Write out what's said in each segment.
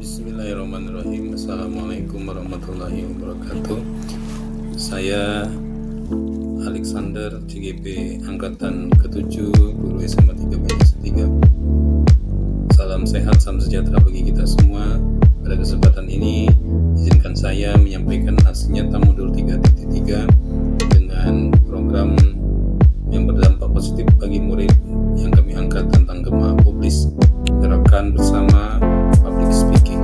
Bismillahirrahmanirrahim. Assalamualaikum warahmatullahi wabarakatuh. Saya Alexander CGP Angkatan ke-7 Guru SMA 3 Banyumas 3. Salam sehat, salam sejahtera bagi kita semua. Pada kesempatan ini izinkan saya menyampaikan aksi nyata modul 3.3 dengan program yang berdampak positif bagi murid yang kami angkat tentang Gema Publis, gerakan bersama public speaking.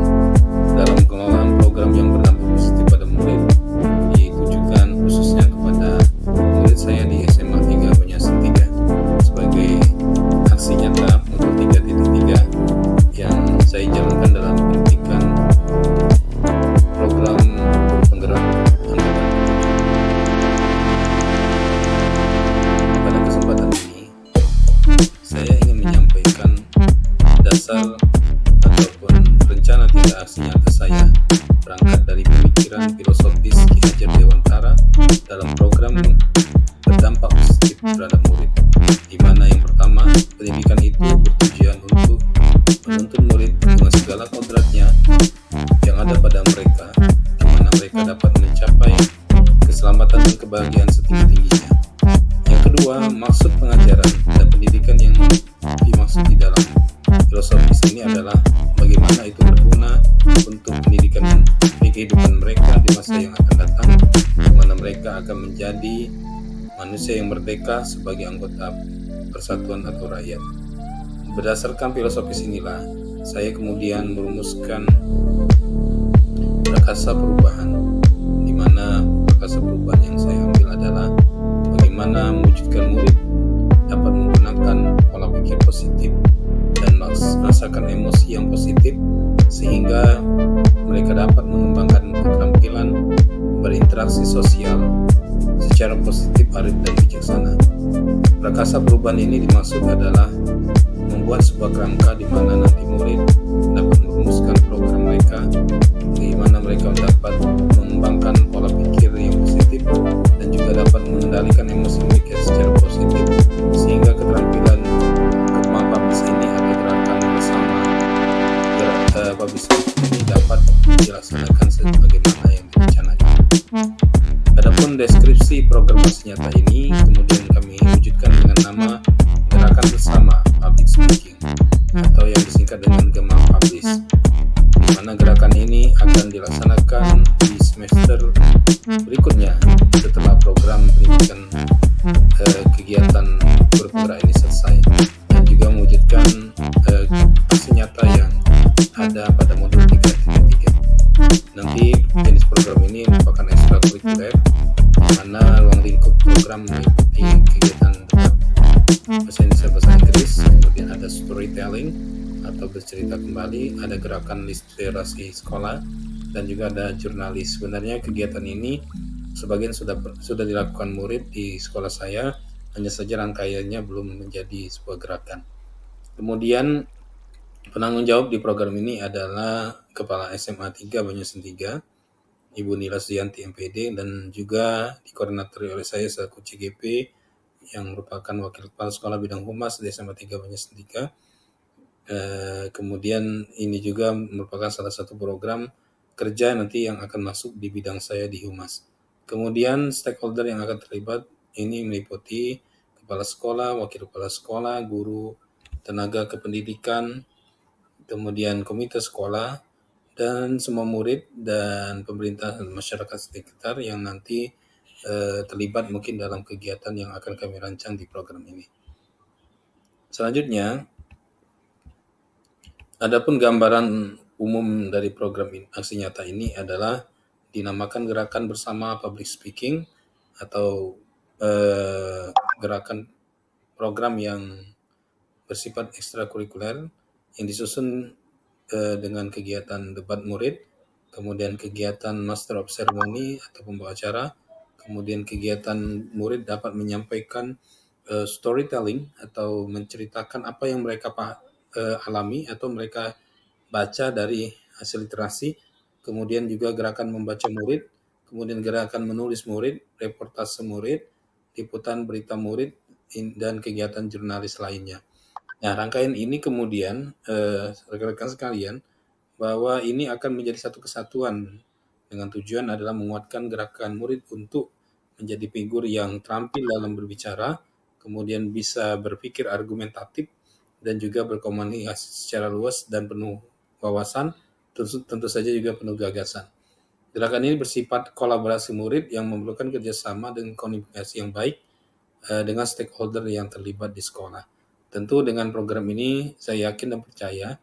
Dalam pengelolaan program yang berdampak positif pada murid ditujukan khususnya kepada murid saya di SMA 3 Banyumas 3 sebagai aksi nyata modul 3.3 yang saya jalankan dalam pendidikan program penggerak angkatan. Pada kesempatan ini saya ingin menyampaikan dasar ataupun rencana tindak aksi nyata saya berangkat dari pemikiran filosofis Ki Hajar Dewantara dalam program berdampak positif terhadap murid, di mana yang pertama, pendidikan itu bertujuan untuk menuntun murid dengan segala kodratnya yang ada pada mereka, di mana mereka dapat mencapai keselamatan dan kebahagiaan setinggi-tingginya. Yang kedua, maksud pengajaran dan pendidikan yang dimaksud di dalam filosofis ini adalah bagaimana itu berguna untuk pendidikan dan kehidupan mereka di masa yang akan datang, di mana mereka akan menjadi manusia yang merdeka sebagai anggota persatuan atau rakyat. Berdasarkan filosofis inilah, saya kemudian merumuskan prakasa perubahan, di mana prakasa perubahan yang saya ambil adalah bagaimana mewujudkan murid dapat menggunakan pola pikir positif dan merasakan emosi yang positif sehingga mereka dapat mengembangkan keterampilan berinteraksi sosial secara positif, arif dan bijaksana. Prakasa perubahan ini dimaksud adalah membuat sebuah kerangka di mana nanti murid dapat merumuskan program mereka, bagaimana mereka dapat mengembangkan pola pikir yang positif dan juga dapat mengendalikan emosi mereka secara positif sehingga keterampilan Gema Publis ini atau gerakan bersama publis ini dapat dilaksanakan sebagaimana yang direncanakan. Adapun deskripsi program aksi nyata ini kemudian kami wujudkan dengan nama gerakan bersama public speaking atau yang disingkat dengan Gema Publis, di mana gerakan ini akan dilaksanakan di semester berikutnya setelah program pendidikan kegiatan bergerak ini selesai, dan juga mewujudkan aksi nyata yang ada pada modul 3.3. Nanti jenis program ini merupakan ekstrakurikuler, di mana ruang lingkup program meliputi kegiatan debat bahasa Indonesia bahasa Inggris, kemudian ada storytelling atau bercerita kembali, ada gerakan literasi sekolah, dan juga ada jurnalis. Sebenarnya kegiatan ini sebagian sudah dilakukan murid di sekolah saya, hanya saja rangkaiannya belum menjadi sebuah gerakan. Kemudian penanggung jawab di program ini adalah Kepala SMA 3 Banyumas 3, Ibu Nila Suyanti MPD, dan juga dikoordinatori oleh saya selaku CGP yang merupakan Wakil Kepala Sekolah Bidang Humas di SMA 3 Banyumas 3. Kemudian ini juga merupakan salah satu program kerja nanti yang akan masuk di bidang saya di Humas. Kemudian stakeholder yang akan terlibat ini meliputi kepala sekolah, wakil kepala sekolah, guru, tenaga kependidikan, kemudian komite sekolah, dan semua murid dan pemerintah dan masyarakat sekitar yang nanti terlibat mungkin dalam kegiatan yang akan kami rancang di program ini. Selanjutnya, adapun gambaran umum dari program aksi nyata ini adalah dinamakan gerakan bersama public speaking atau gerakan program yang bersifat ekstrakurikuler yang disusun dengan kegiatan debat murid, kemudian kegiatan master of ceremony atau pembawa acara, kemudian kegiatan murid dapat menyampaikan storytelling atau menceritakan apa yang mereka alami atau mereka baca dari hasil literasi, kemudian juga gerakan membaca murid, kemudian gerakan menulis murid, reportase murid, liputan berita murid, dan kegiatan jurnalis lainnya. Nah, rangkaian ini kemudian rekan-rekan sekalian bahwa ini akan menjadi satu kesatuan dengan tujuan adalah menguatkan gerakan murid untuk menjadi figur yang terampil dalam berbicara, kemudian bisa berpikir argumentatif dan juga berkomunikasi secara luas dan penuh wawasan, tentu saja juga penuh gagasan. Gerakan ini bersifat kolaborasi murid yang memerlukan kerjasama dan komunikasi yang baik dengan stakeholder yang terlibat di sekolah. Tentu dengan program ini saya yakin dan percaya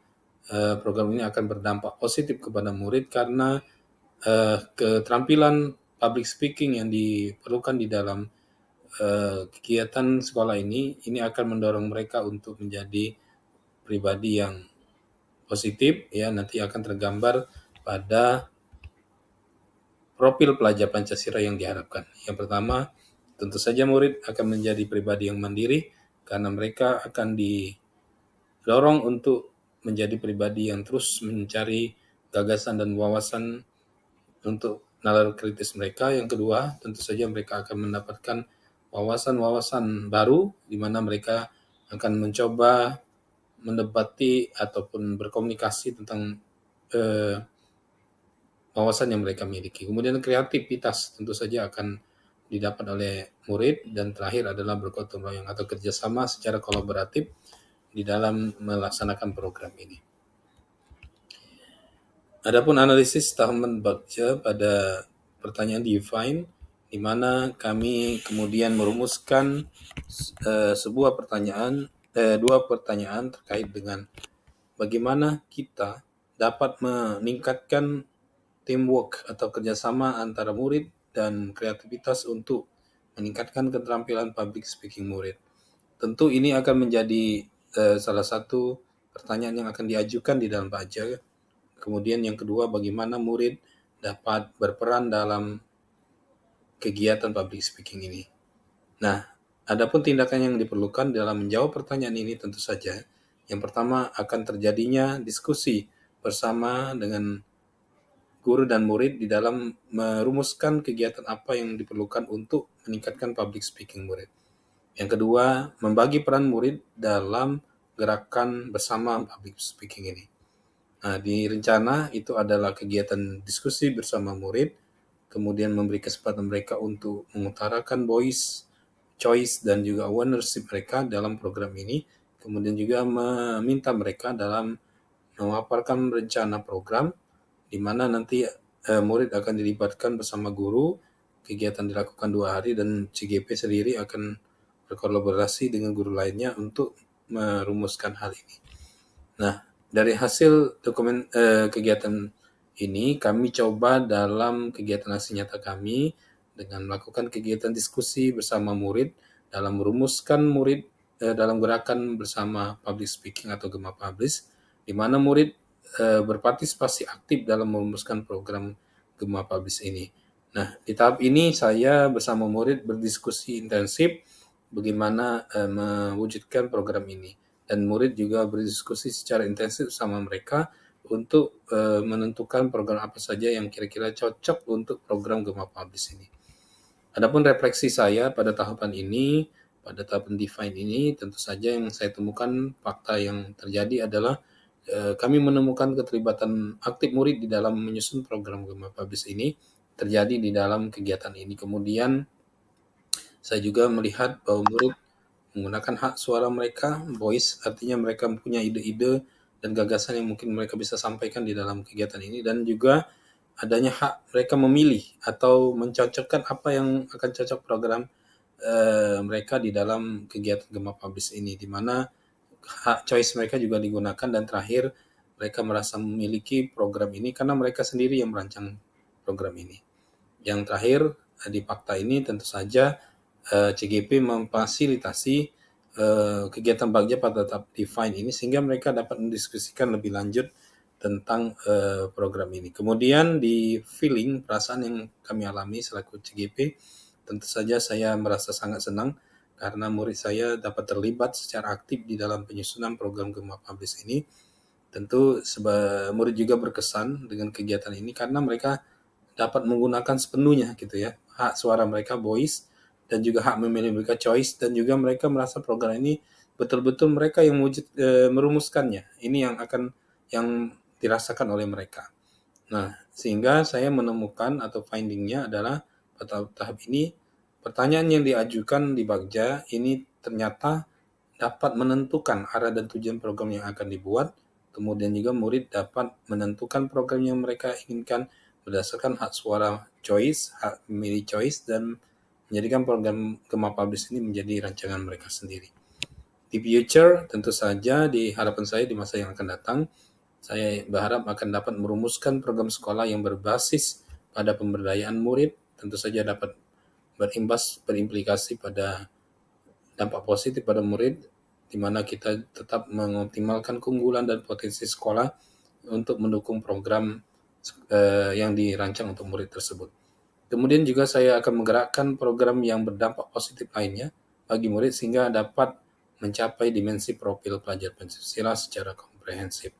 program ini akan berdampak positif kepada murid karena keterampilan public speaking yang diperlukan di dalam kegiatan sekolah ini akan mendorong mereka untuk menjadi pribadi yang positif, ya nanti akan tergambar pada profil pelajar Pancasila yang diharapkan. Yang pertama, tentu saja murid akan menjadi pribadi yang mandiri karena mereka akan didorong untuk menjadi pribadi yang terus mencari gagasan dan wawasan untuk nalar kritis mereka. Yang kedua, tentu saja mereka akan mendapatkan wawasan-wawasan baru di mana mereka akan mencoba mendebati ataupun berkomunikasi tentang wawasan yang mereka miliki. Kemudian kreativitas tentu saja akan didapat oleh murid, dan terakhir adalah bergotong royong atau kerjasama secara kolaboratif di dalam melaksanakan program ini. Adapun analisis Tahaman Bagja pada pertanyaan define, di mana kami kemudian merumuskan dua pertanyaan terkait dengan bagaimana kita dapat meningkatkan teamwork atau kerjasama antara murid dan kreativitas untuk meningkatkan keterampilan public speaking murid. Tentu ini akan menjadi salah satu pertanyaan yang akan diajukan di dalam Bagja. Kemudian yang kedua, bagaimana murid dapat berperan dalam kegiatan public speaking ini. Nah, adapun tindakan yang diperlukan dalam menjawab pertanyaan ini tentu saja, yang pertama akan terjadinya diskusi bersama dengan guru dan murid di dalam merumuskan kegiatan apa yang diperlukan untuk meningkatkan public speaking murid. Yang kedua, membagi peran murid dalam gerakan bersama public speaking ini. Nah, di rencana itu adalah kegiatan diskusi bersama murid, kemudian memberi kesempatan mereka untuk mengutarakan voice, choice, dan juga ownership mereka dalam program ini, kemudian juga meminta mereka dalam memaparkan rencana program, di mana nanti murid akan dilibatkan bersama guru, kegiatan dilakukan 2 hari, dan CGP sendiri akan berkolaborasi dengan guru lainnya untuk merumuskan hal ini. Nah, dari hasil kegiatan ini, kami coba dalam kegiatan hasil nyata kami dengan melakukan kegiatan diskusi bersama murid dalam merumuskan murid dalam gerakan bersama public speaking atau Gema Publish, di mana murid berpartisipasi aktif dalam merumuskan program Gema Publish ini. Nah, di tahap ini saya bersama murid berdiskusi intensif bagaimana mewujudkan program ini. Dan murid juga berdiskusi secara intensif sama mereka untuk menentukan program apa saja yang kira-kira cocok untuk program Gema Publish ini. Adapun refleksi saya pada tahapan ini, pada tahapan define ini, tentu saja yang saya temukan fakta yang terjadi adalah kami menemukan keterlibatan aktif murid di dalam menyusun program Gema Publish ini terjadi di dalam kegiatan ini. Kemudian saya juga melihat bahwa murid menggunakan hak suara mereka, voice, artinya mereka punya ide-ide dan gagasan yang mungkin mereka bisa sampaikan di dalam kegiatan ini, dan juga adanya hak mereka memilih atau mencocokkan apa yang akan cocok program mereka di dalam kegiatan Gema Publish ini, di mana hak choice mereka juga digunakan, dan terakhir mereka merasa memiliki program ini karena mereka sendiri yang merancang program ini. Yang terakhir di fakta ini tentu saja CGP memfasilitasi kegiatan Bagja pada tahap define ini sehingga mereka dapat mendiskusikan lebih lanjut tentang program ini. Kemudian di feeling, perasaan yang kami alami selaku CGP, tentu saja saya merasa sangat senang karena murid saya dapat terlibat secara aktif di dalam penyusunan program Gema Publish ini. Tentu murid juga berkesan dengan kegiatan ini karena mereka dapat menggunakan sepenuhnya gitu ya, hak suara mereka, voice, dan juga hak memilih mereka, choice, dan juga mereka merasa program ini betul-betul mereka yang merumuskannya. Ini yang dirasakan oleh mereka. Nah, sehingga saya menemukan atau finding-nya adalah pada tahap ini pertanyaan yang diajukan di Bagja ini ternyata dapat menentukan arah dan tujuan program yang akan dibuat. Kemudian juga murid dapat menentukan program yang mereka inginkan berdasarkan hak suara choice, hak memilih choice, dan menjadikan program Gema Publish ini menjadi rancangan mereka sendiri. Di future, tentu saja di harapan saya di masa yang akan datang, saya berharap akan dapat merumuskan program sekolah yang berbasis pada pemberdayaan murid, tentu saja dapat berimplikasi pada dampak positif pada murid, di mana kita tetap mengoptimalkan keunggulan dan potensi sekolah untuk mendukung program yang dirancang untuk murid tersebut. Kemudian juga saya akan menggerakkan program yang berdampak positif lainnya bagi murid sehingga dapat mencapai dimensi profil pelajar Pancasila secara komprehensif.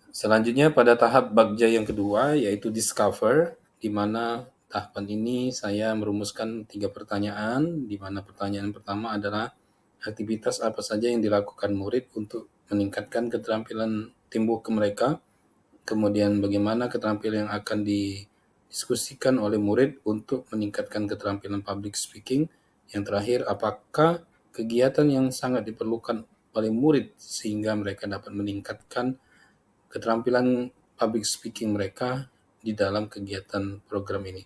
Selanjutnya pada tahap Bagja yang kedua yaitu Discover, di mana tahapan ini saya merumuskan 3 pertanyaan, di mana pertanyaan pertama adalah aktivitas apa saja yang dilakukan murid untuk meningkatkan keterampilan teamwork mereka, kemudian bagaimana keterampilan yang akan didiskusikan oleh murid untuk meningkatkan keterampilan public speaking, yang terakhir apakah kegiatan yang sangat diperlukan oleh murid sehingga mereka dapat meningkatkan keterampilan public speaking mereka di dalam kegiatan program ini.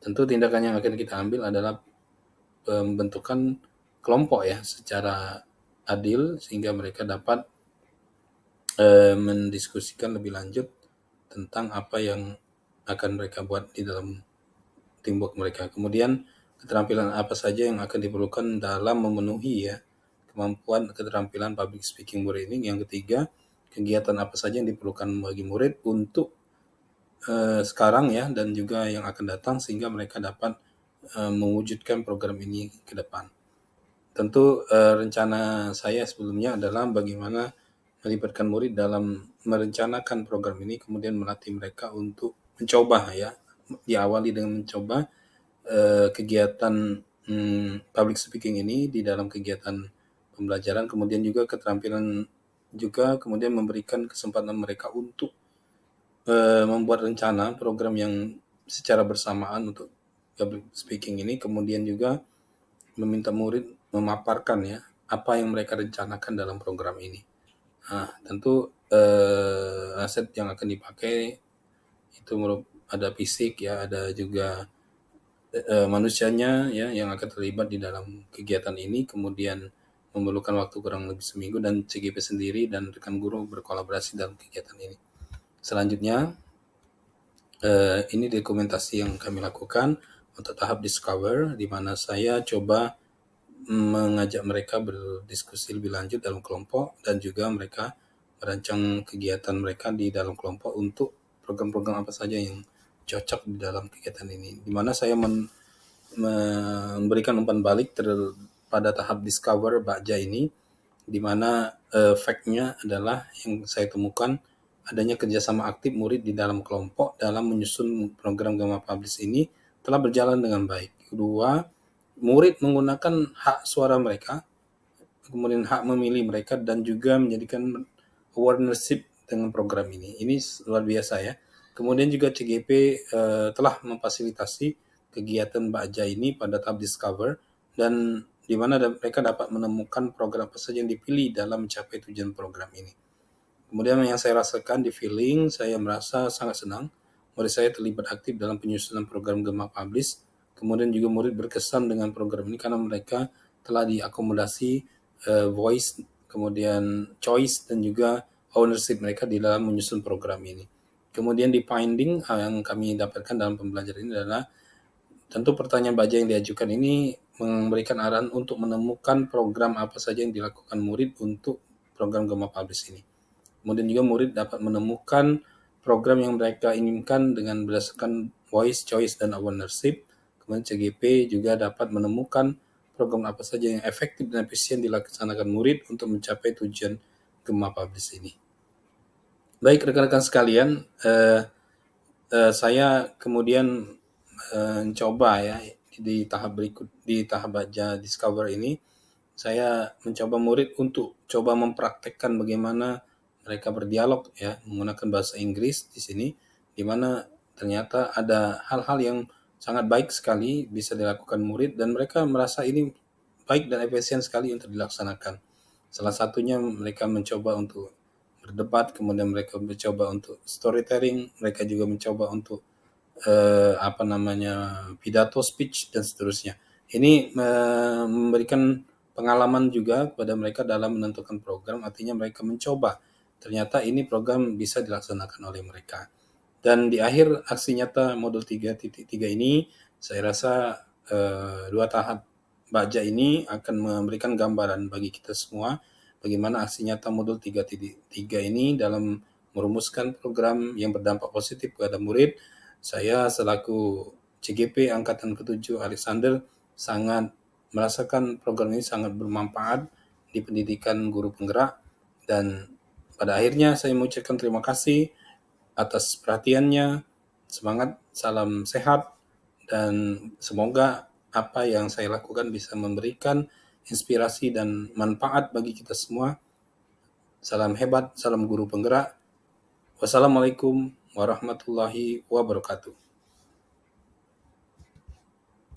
Tentu tindakan yang akan kita ambil adalah pembentukan kelompok ya secara adil sehingga mereka dapat mendiskusikan lebih lanjut tentang apa yang akan mereka buat di dalam teamwork mereka. Kemudian keterampilan apa saja yang akan diperlukan dalam memenuhi ya kemampuan keterampilan public speaking murid ini. Yang ketiga, kegiatan apa saja yang diperlukan bagi murid untuk sekarang ya dan juga yang akan datang sehingga mereka dapat mewujudkan program ini ke depan. Tentu rencana saya sebelumnya adalah bagaimana melibatkan murid dalam merencanakan program ini, kemudian melatih mereka untuk mencoba ya, diawali dengan mencoba kegiatan public speaking ini di dalam kegiatan pembelajaran, kemudian juga keterampilan juga kemudian memberikan kesempatan mereka untuk membuat rencana program yang secara bersamaan untuk public speaking ini, kemudian juga meminta murid memaparkan ya apa yang mereka rencanakan dalam program ini. Nah, tentu aset yang akan dipakai itu ada fisik ya, ada juga manusianya ya yang akan terlibat di dalam kegiatan ini, kemudian memerlukan waktu kurang lebih seminggu dan CGP sendiri dan rekan guru berkolaborasi dalam kegiatan ini. Selanjutnya ini dokumentasi yang kami lakukan untuk tahap Discover, di mana saya coba mengajak mereka berdiskusi lebih lanjut dalam kelompok dan juga mereka merancang kegiatan mereka di dalam kelompok untuk program-program apa saja yang cocok di dalam kegiatan ini. Di mana saya memberikan umpan balik pada tahap Discover Bagja ini, di mana fact-nya adalah yang saya temukan adanya kerjasama aktif murid di dalam kelompok dalam menyusun program Gema Publish ini telah berjalan dengan baik. Kedua, murid menggunakan hak suara mereka, kemudian hak memilih mereka, dan juga menjadikan awareness dengan program ini. Ini luar biasa ya. Kemudian juga CGP telah memfasilitasi kegiatan Bagja ini pada tahap Discover, dan di mana mereka dapat menemukan program apa saja yang dipilih dalam mencapai tujuan program ini. Kemudian yang saya rasakan di feeling, saya merasa sangat senang murid saya terlibat aktif dalam penyusunan program Gema Publish. Kemudian juga murid berkesan dengan program ini karena mereka telah diakomodasi voice, kemudian choice, dan juga ownership mereka di dalam menyusun program ini. Kemudian di finding yang kami dapatkan dalam pembelajaran ini adalah tentu pertanyaan baja yang diajukan ini memberikan arahan untuk menemukan program apa saja yang dilakukan murid untuk program Gema Publish ini. Kemudian juga murid dapat menemukan program yang mereka inginkan dengan berdasarkan voice, choice, dan ownership. Kemudian CGP juga dapat menemukan program apa saja yang efektif dan efisien dilaksanakan murid untuk mencapai tujuan Gema Publish ini. Baik rekan-rekan sekalian, saya kemudian mencoba ya di tahap berikut, di tahap Bagja Discover ini, saya mencoba murid untuk coba mempraktekkan bagaimana mereka berdialog ya menggunakan bahasa Inggris di sini, di mana ternyata ada hal-hal yang sangat baik sekali bisa dilakukan murid dan mereka merasa ini baik dan efisien sekali untuk dilaksanakan. Salah satunya mereka mencoba untuk berdebat, kemudian mereka mencoba untuk storytelling, mereka juga mencoba untuk pidato, speech dan seterusnya. Ini memberikan pengalaman juga kepada mereka dalam menentukan program, artinya mereka mencoba. Ternyata ini program bisa dilaksanakan oleh mereka. Dan di akhir aksi nyata modul 3.3 ini, saya rasa 2 tahap baja ini akan memberikan gambaran bagi kita semua bagaimana aksi nyata modul 3.3 ini dalam merumuskan program yang berdampak positif kepada murid. Saya selaku CGP Angkatan ke-7 Alexander sangat merasakan program ini sangat bermanfaat di pendidikan guru penggerak, dan pada akhirnya saya mengucapkan terima kasih atas perhatiannya. Semangat, salam sehat, dan semoga apa yang saya lakukan bisa memberikan inspirasi dan manfaat bagi kita semua. Salam hebat, salam guru penggerak. Wassalamualaikum warahmatullahi wabarakatuh.